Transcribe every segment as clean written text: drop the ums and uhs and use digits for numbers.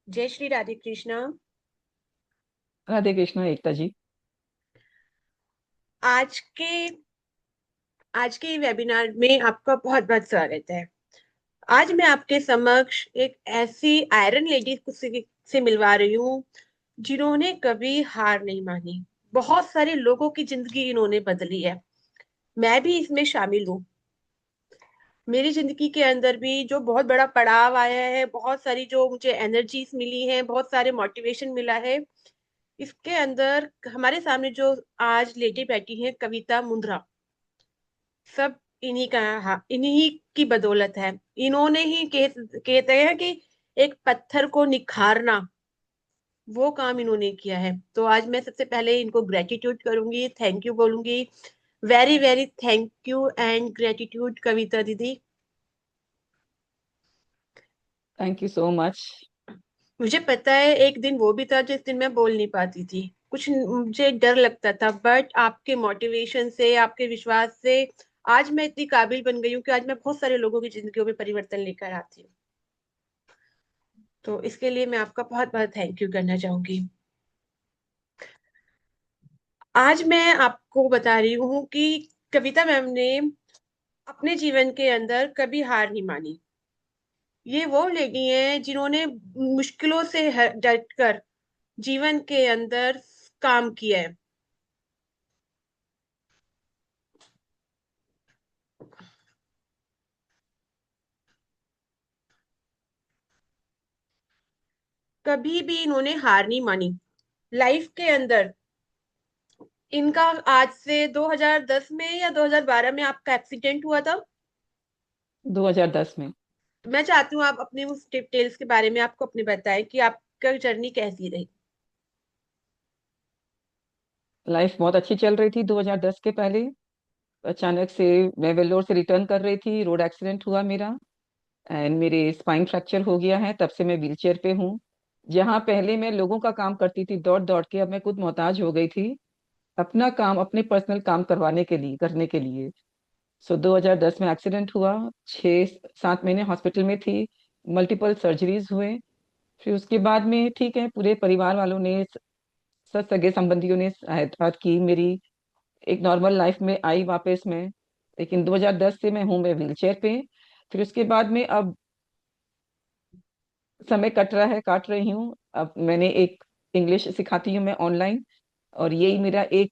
जय श्री राधे कृष्णा। राधे कृष्णा एकता जी। आज के आज के वेबिनार में आपका बहुत बहुत स्वागत है। आज मैं आपके समक्ष एक ऐसी आयरन लेडी से मिलवा रही हूँ जिन्होंने कभी हार नहीं मानी। बहुत सारे लोगों की जिंदगी इन्होंने बदली है। मैं भी इसमें शामिल हूँ। मेरी जिंदगी के अंदर भी जो बहुत बड़ा पड़ाव आया है, बहुत सारी जो मुझे एनर्जीज मिली हैं, बहुत सारे मोटिवेशन मिला है। इसके अंदर हमारे सामने जो आज लेडी बैठी है, कविता मुंद्रा, सब इन्हीं का, हाँ, इन्हीं की बदौलत है। इन्होंने ही कहते हैं कि एक पत्थर को निखारना, वो काम इन्होंने किया है। तो आज मैं सबसे पहले इनको ग्रेटिट्यूड करूंगी, थैंक यू बोलूंगी। Very very thank you and gratitude Kavita दीदी। Thank you so much. मुझे पता है एक दिन वो भी था जिस दिन मैं बोल नहीं पाती थी, कुछ मुझे डर लगता था, बट आपके मोटिवेशन से, आपके विश्वास से आज मैं इतनी काबिल बन गई हूँ कि आज मैं बहुत सारे लोगों की जिंदगियों में परिवर्तन लेकर आती हूँ। तो इसके लिए मैं आपका बहुत बहुत थैंक यू करना चाहूंगी। आज मैं आपको बता रही हूँ कि कविता मैम ने अपने जीवन के अंदर कभी हार नहीं मानी। ये वो लेडी हैं जिन्होंने मुश्किलों से डट कर जीवन के अंदर काम किया है। कभी भी इन्होंने हार नहीं मानी लाइफ के अंदर। इनका आज से 2010 में या 2012 में आपका एक्सीडेंट हुआ था। 2010 में। मैं चाहती हूँ आप अपने उस डिटेल्स के बारे में आपको अपने बताएं कि आपका जर्नी कैसी रही। लाइफ बहुत अच्छी चल रही थी 2010 के पहले। अचानक से मैं वेल्लोर से रिटर्न कर रही थी, रोड एक्सीडेंट हुआ मेरा। एंड मेरे स्पाइन फ्रैक्चर हो गया है, तब से मैं व्हीलचेयर पे हूँ। जहाँ पहले मैं लोगों का काम करती थी दौड़ दौड़ के, अब मैं खुद मोहताज हो गई थी अपना काम, अपने पर्सनल काम करने के लिए। सो 2010 में एक्सीडेंट हुआ। 6 7 महीने हॉस्पिटल में थी। मल्टीपल सर्जरीज हुए। फिर उसके बाद में ठीक है, पूरे परिवार वालों ने, सब सगे संबंधियों ने सहायता की मेरी। एक नॉर्मल लाइफ में आई वापस मैं। लेकिन 2010 से मैं हूं, मैं व्हीलचेयर पे। फिर उसके बाद में अब समय कट रहा है, काट रही हूँ। अब मैंने एक इंग्लिश सिखाती हूँ मैं ऑनलाइन। और यही मेरा एक,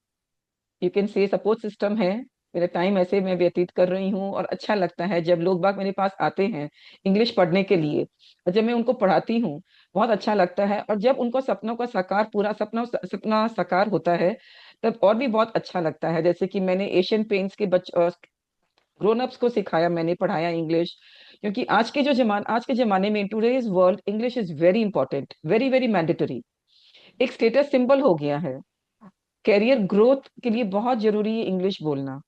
you can say, support system है। मेरा टाइम ऐसे मैं व्यतीत कर रही हूँ और अच्छा लगता है जब लोग बाग मेरे पास आते हैं इंग्लिश पढ़ने के लिए। और जब मैं उनको पढ़ाती हूँ बहुत अच्छा लगता है। और जब उनको सपनों का साकार, पूरा सपना सपना साकार होता है, तब और भी बहुत अच्छा लगता है। जैसे कि मैंने एशियन पेंट्स के ग्रोन अप्स को सिखाया, मैंने पढ़ाया इंग्लिश। क्योंकि आज के जमाने में, today's world, English is very important, very very mandatory. एक स्टेटस सिंबल हो गया है। कैरियर ग्रोथ के लिए बहुत जरूरी है इंग्लिश बोलना।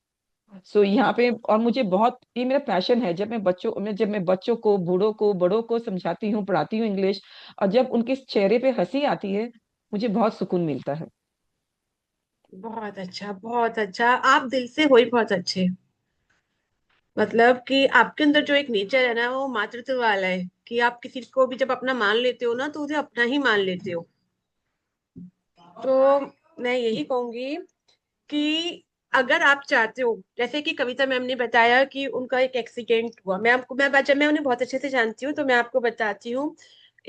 सो यहाँ पे, और मुझे बहुत, ये मेरा पैशन है। जब मैं बच्चों को, बूढ़ों को, बड़ों को समझाती हूँ, पढ़ाती हूँ इंग्लिश, और जब उनके चेहरे पे हंसी आती है, मुझे बहुत सुकून मिलता है। बहुत अच्छा, बहुत अच्छा। आप दिल से हो ही बहुत अच्छे। मतलब कि आपके अंदर जो एक नेचर है ना, वो मातृत्व वाला है कि आप किसी को भी जब अपना मान लेते हो ना, तो उसे अपना ही मान लेते हो। तो मैं यही कहूंगी कि अगर आप चाहते हो, जैसे कि कविता मैम ने बताया कि उनका एक एक्सीडेंट हुआ, मैं उन्हें बहुत अच्छे से जानती हूँ, तो मैं आपको बताती हूँ।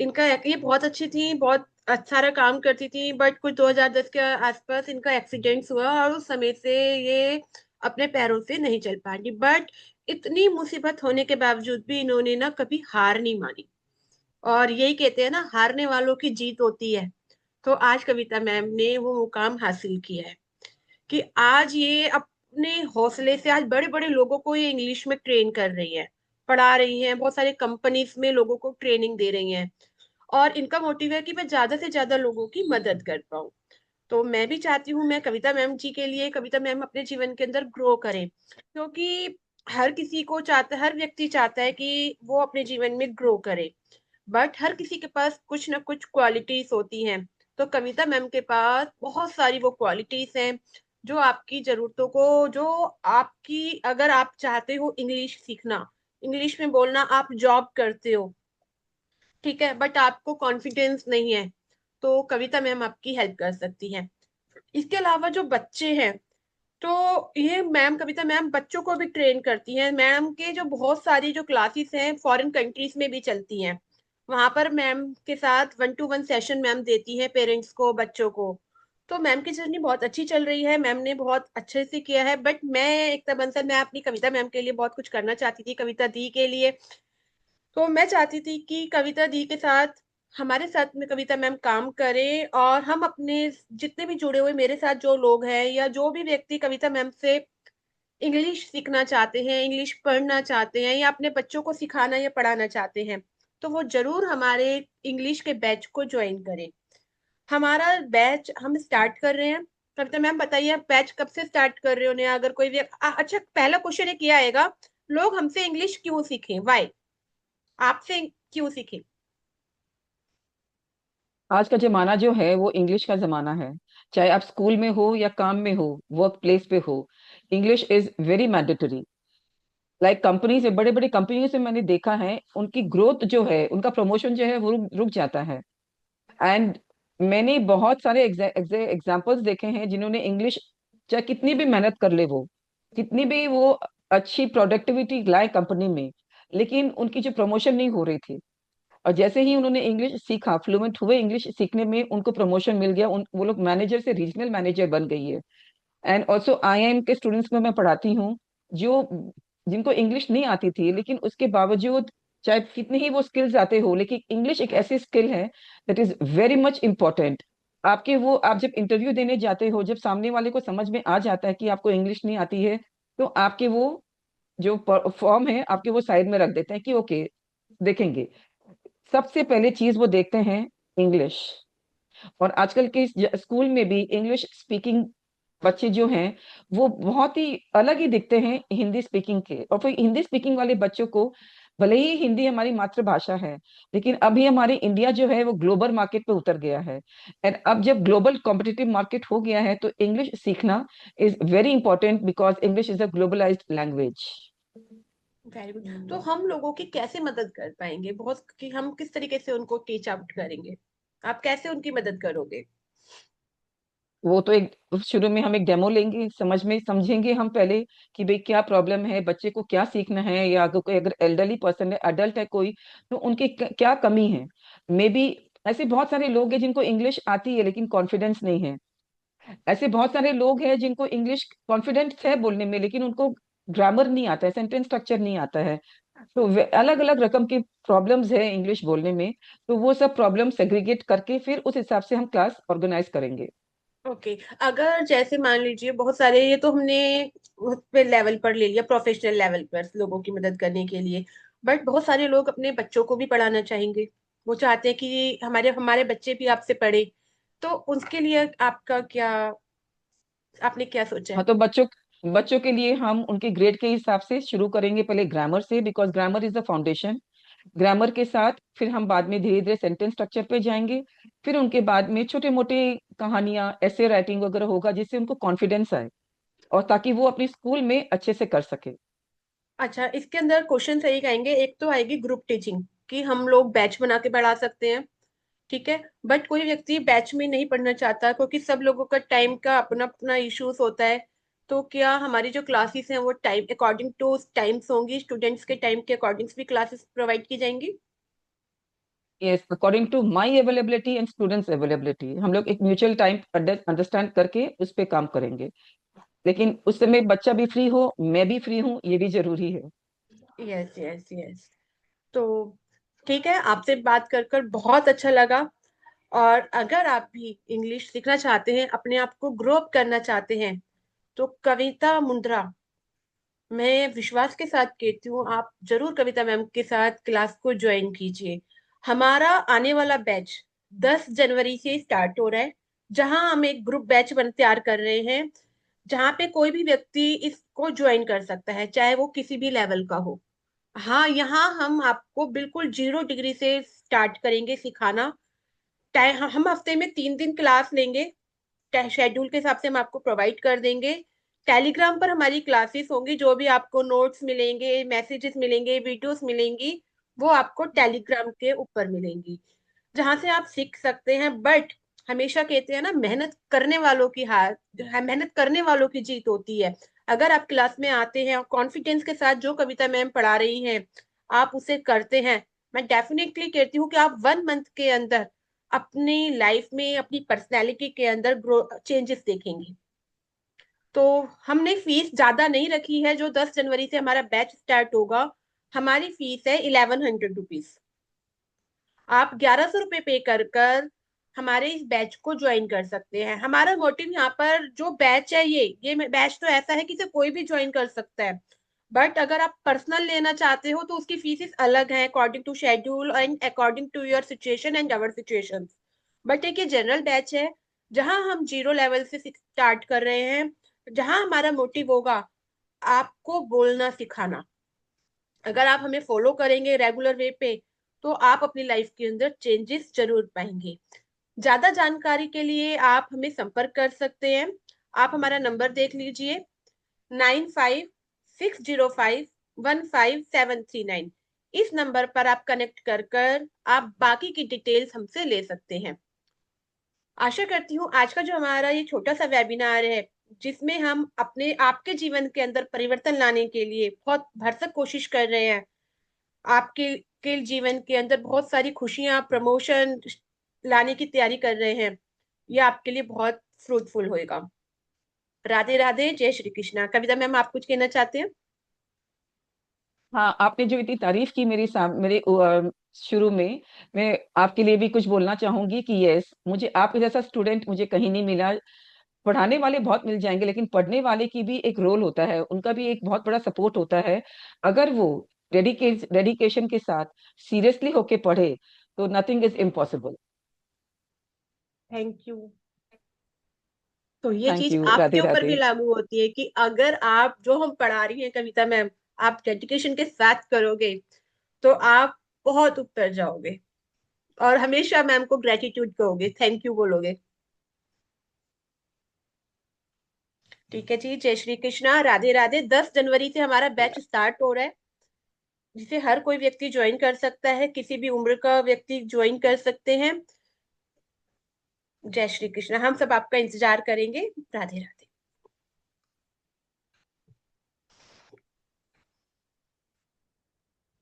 ये बहुत अच्छी थी, बहुत अच्छा सारा काम करती थी, बट कुछ 2010 के आसपास इनका एक्सीडेंट हुआ और उस समय से ये अपने पैरों से नहीं चल पाती। बट इतनी मुसीबत होने के बावजूद भी इन्होंने ना कभी हार नहीं मानी। और यही कहते हैं ना, हारने वालों की जीत होती है। तो आज कविता मैम ने वो मुकाम हासिल किया है कि आज ये अपने हौसले से आज बड़े बड़े लोगों को ये इंग्लिश में ट्रेन कर रही है, पढ़ा रही हैं, बहुत सारे कंपनीज में लोगों को ट्रेनिंग दे रही हैं। और इनका मोटिव है कि मैं ज्यादा से ज्यादा लोगों की मदद कर पाऊँ। तो मैं भी चाहती हूँ, मैं कविता मैम जी के लिए, कविता मैम अपने जीवन के अंदर ग्रो करें, क्योंकि हर व्यक्ति चाहता है कि वो अपने जीवन में ग्रो करे। बट हर किसी के पास कुछ ना कुछ क्वालिटीज होती हैं। तो कविता मैम के पास बहुत सारी वो क्वालिटीज हैं जो आपकी जरूरतों को, जो आपकी, अगर आप चाहते हो इंग्लिश सीखना, इंग्लिश में बोलना, आप जॉब करते हो, ठीक है, बट आपको कॉन्फिडेंस नहीं है, तो कविता मैम आपकी हेल्प कर सकती है। इसके अलावा जो बच्चे हैं, तो ये मैम, कविता मैम बच्चों को भी ट्रेन करती हैं। मैम के जो बहुत सारी जो क्लासेस हैं फॉरेन कंट्रीज में भी चलती हैं, वहां पर मैम के साथ 1-to-1 सेशन मैम देती हैं पेरेंट्स को, बच्चों को। तो मैम की जर्नी बहुत अच्छी चल रही है, मैम ने बहुत अच्छे से किया है। बट मैं एक तरह से मैं अपनी कविता मैम के लिए बहुत कुछ करना चाहती थी, कविता दी के लिए। तो मैं चाहती थी कि कविता दी के साथ, हमारे साथ में कविता मैम काम करें, और हम अपने जितने भी जुड़े हुए मेरे साथ जो लोग हैं, या जो भी व्यक्ति कविता मैम से इंग्लिश सीखना चाहते हैं, इंग्लिश पढ़ना चाहते हैं, या अपने बच्चों को सिखाना या पढ़ाना चाहते हैं, तो वो जरूर हमारे इंग्लिश के बैच को ज्वाइन करें। हमारा बैच हम स्टार्ट कर रहे हैं। कविता मैम बताइए, आप बैच कब से स्टार्ट कर रहे हो नया? अगर कोई भी अच्छा, पहला क्वेश्चन ये किया आएगा, लोग हमसे इंग्लिश क्यों सीखें, वाई, आपसे क्यों सीखें? आज का जमाना जो है वो इंग्लिश का जमाना है। चाहे आप स्कूल में हो या काम में हो, वर्क प्लेस पे हो, English is very mandatory. Like company से, बड़े बड़े कंपनियों से मैंने देखा है, उनकी ग्रोथ जो है, उनका प्रमोशन जो है वो रुक जाता है। एंड मैंने बहुत सारे एग्जाम्पल्स देखे हैं जिन्होंने इंग्लिश, चाहे कितनी भी मेहनत कर ले वो, कितनी भी वो अच्छी प्रोडक्टिविटी लाए कंपनी में, लेकिन उनकी जो प्रमोशन नहीं हो रही थी। और जैसे ही उन्होंने इंग्लिश सीखा, फ्लुएंट हुए इंग्लिश सीखने में, उनको प्रमोशन मिल गया, वो लोग मैनेजर से रीजनल मैनेजर बन गई है। एंड ऑल्सो आईआईएम के स्टूडेंट्स में मैं पढ़ाती हूँ, जो जिनको इंग्लिश नहीं आती थी, लेकिन उसके बावजूद, चाहे कितने ही वो स्किल्स आते हो, लेकिन इंग्लिश एक ऐसी स्किल है that is very much important. आपके वो, आप जब इंटरव्यू देने जाते हो, जब सामने वाले को समझ में आ जाता है कि आपको इंग्लिश नहीं आती है, तो आपके वो जो फॉर्म है आपके वो साइड में रख देते हैं कि ओके, देखेंगे। सबसे पहले चीज वो देखते हैं इंग्लिश। और आजकल के स्कूल में भी इंग्लिश स्पीकिंग बच्चे जो हैं, वो बहुत ही अलग ही दिखते हैं हिंदी स्पीकिंग के। और फिर हिंदी स्पीकिंग वाले बच्चों को, भले ही हिंदी हमारी मातृभाषा है, लेकिन अभी हमारे इंडिया जो है वो ग्लोबल मार्केट पे उतर गया है। एंड अब जब ग्लोबल कॉम्पिटिटिव मार्केट हो गया है, तो इंग्लिश सीखना is very important, because English is a globalised language. Very good. तो हम लोगों की कैसे मदद कर पाएंगे, बहुत कि हम किस तरीके से उनको टीच आउट करेंगे? आप कैसे उनकी मदद करोगे? वो तो एक, शुरू में हम एक डेमो लेंगे, समझेंगे हम पहले कि भाई क्या प्रॉब्लम है, बच्चे को क्या सीखना है, या अगर कोई, अगर एल्डरली पर्सन है, अडल्ट है कोई, तो उनकी क्या कमी है। मे बी ऐसे बहुत सारे लोग हैं जिनको इंग्लिश आती है लेकिन कॉन्फिडेंस नहीं है। ऐसे बहुत सारे लोग हैं जिनको इंग्लिश कॉन्फिडेंस है बोलने में, लेकिन उनको ग्रामर नहीं आता है, सेंटेंस स्ट्रक्चर नहीं आता है। तो अलग अलग रकम की प्रॉब्लम्स है इंग्लिश बोलने में। तो वो सब प्रॉब्लम सेग्रीगेट करके फिर उस हिसाब से हम क्लास ऑर्गेनाइज करेंगे। ओके। अगर जैसे मान लीजिए, बहुत सारे, ये तो हमने उस पे लेवल पर ले लिया, प्रोफेशनल लेवल पर लोगों की मदद करने के लिए। बट बहुत सारे लोग अपने बच्चों को भी पढ़ाना चाहेंगे, वो चाहते हैं कि हमारे हमारे बच्चे भी आपसे पढ़े। तो उसके लिए आपका क्या, आपने क्या सोचा हाँ, है? तो बच्चों बच्चों के लिए हम उनके ग्रेड के हिसाब से शुरू करेंगे, पहले ग्रामर से, because grammar is the foundation. Grammar के साथ फिर हम बाद में धीरे धीरे सेंटेंस स्ट्रक्चर पे जाएंगे। फिर उनके बाद में छोटे मोटे कहानियां, ऐसे राइटिंग वगैरह होगा, जिससे उनको कॉन्फिडेंस आए, और ताकि वो अपनी स्कूल में अच्छे से कर सके। अच्छा, इसके अंदर क्वेश्चन सही आएंगे। एक तो आएगी ग्रुप टीचिंग, कि हम लोग बैच बना के पढ़ा सकते हैं, ठीक है। बट कोई व्यक्ति बैच में नहीं पढ़ना चाहता, क्योंकि सब लोगों का टाइम का अपना अपना इश्यूज होता है। तो क्या हमारी जो क्लासेस हैं वो टाइम अकॉर्डिंग टू टाइम्स होंगी, स्टूडेंट्स के टाइम के अकॉर्डिंग भी क्लासेस प्रोवाइड की जाएंगी? Yes, according to my availability and students availability, हम लोग एक म्यूचुअल टाइम अंडरस्टैंड करके उस पर काम करेंगे। लेकिन उस समय बच्चा भी फ्री हो, मैं भी फ्री हूँ, ये भी जरूरी है। Yes, yes, yes. तो ठीक है, आपसे बात कर कर बहुत अच्छा लगा। और अगर आप भी इंग्लिश सीखना चाहते हैं, अपने आप को ग्रो अप करना चाहते हैं, तो कविता मुंद्रा, मैं विश्वास के साथ कहती हूँ, आप जरूर कविता मैम के साथ क्लास को ज्वाइन कीजिए। हमारा आने वाला बैच 10 जनवरी से स्टार्ट हो रहा है, जहां हम एक ग्रुप बैच बन तैयार कर रहे हैं, जहां पे कोई भी व्यक्ति इसको ज्वाइन कर सकता है, चाहे वो किसी भी लेवल का हो। हाँ, यहाँ हम आपको बिल्कुल 0 डिग्री से स्टार्ट करेंगे सिखाना। टाइम हम हफ्ते में 3 दिन क्लास लेंगे, शेड्यूल के हिसाब से हम आपको प्रोवाइड कर देंगे। टेलीग्राम पर हमारी क्लासेस होंगी, जो भी आपको नोट्स मिलेंगे, मैसेजेस मिलेंगे, वीडियोस मिलेंगी, वो आपको टेलीग्राम के ऊपर मिलेंगी, जहां से आप सीख सकते हैं। बट हमेशा कहते हैं ना, मेहनत करने वालों की हार, मेहनत करने वालों की जीत होती है। अगर आप क्लास में आते हैं और कॉन्फिडेंस के साथ जो कविता मैम पढ़ा रही हैं आप उसे करते हैं, मैं डेफिनेटली कहती हूँ कि आप 1 मंथ के अंदर अपनी लाइफ में, अपनी पर्सनैलिटी के अंदर ग्रो चेंजेस देखेंगे। तो हमने फीस ज्यादा नहीं रखी है। जो 10 जनवरी से हमारा बैच स्टार्ट होगा, हमारी फीस है 1100 रुपीज। आप 1100 रुपये पे कर कर हमारे इस बैच को ज्वाइन कर सकते हैं। हमारा मोटिव यहाँ पर जो बैच है, ये बैच तो ऐसा है कि इसे कोई भी ज्वाइन कर सकता है। बट अगर आप पर्सनल लेना चाहते हो तो उसकी फीस अलग है, according to schedule and according to your situation and our situation. But एक ये जनरल बैच है जहां हम 0 लेवल से स्टार्ट कर रहे हैं, जहां हमारा मोटिव होगा आपको बोलना सिखाना। अगर आप हमें फॉलो करेंगे रेगुलर वे पे, तो आप अपनी लाइफ के अंदर चेंजेस जरूर पाएंगे। ज्यादा जानकारी के लिए आप हमें संपर्क कर सकते हैं। आप हमारा नंबर देख लीजिए, 9560515739। इस नंबर पर आप कनेक्ट कर कर आप बाकी की डिटेल्स हमसे ले सकते हैं। आशा करती हूँ आज का जो हमारा ये छोटा सा वेबिनार है, जिसमें हम अपने आपके जीवन के अंदर परिवर्तन लाने के लिए बहुत भरसक कोशिश कर रहे हैं, आपके के जीवन के अंदर बहुत सारी खुशियां, प्रमोशन लाने की तैयारी कर रहे हैं, ये आपके लिए बहुत फ्रूटफुल होएगा। राधे राधे, जय श्री कृष्णा। कविता मैम, आप कुछ कहना चाहते हैं? हाँ, आपने जो इतनी तारीफ की मेरे शुरू में, मैं आपके लिए भी कुछ बोलना चाहूंगी कि यस, मुझे आपके जैसा स्टूडेंट मुझे कहीं नहीं मिला। पढ़ाने वाले बहुत मिल जाएंगे, लेकिन पढ़ने वाले की भी एक रोल होता है, उनका भी एक बहुत बड़ा सपोर्ट होता है। अगर वो डेडिकेशन के साथ सीरियसली होके पढ़े तो nothing is impossible. Thank you. तो ये थैंक चीज यू। आपके राधे ऊपर भी राधे। लागू होती है कि अगर आप जो हम पढ़ा रही हैं कविता मैम, आप डेडिकेशन के साथ करोगे तो आप बहुत ऊपर जाओगे और हमेशा मैम को ग्रेटिट्यूड कहोगे, थैंक यू बोलोगे। ठीक है जी, जय श्री कृष्णा, राधे राधे। 10 जनवरी से हमारा बैच स्टार्ट हो रहा है, जिसे हर कोई व्यक्ति ज्वाइन कर सकता है, किसी भी उम्र का व्यक्ति ज्वाइन कर सकते हैं। जय श्री कृष्ण। हम सब आपका इंतजार करेंगे। राधे राधे।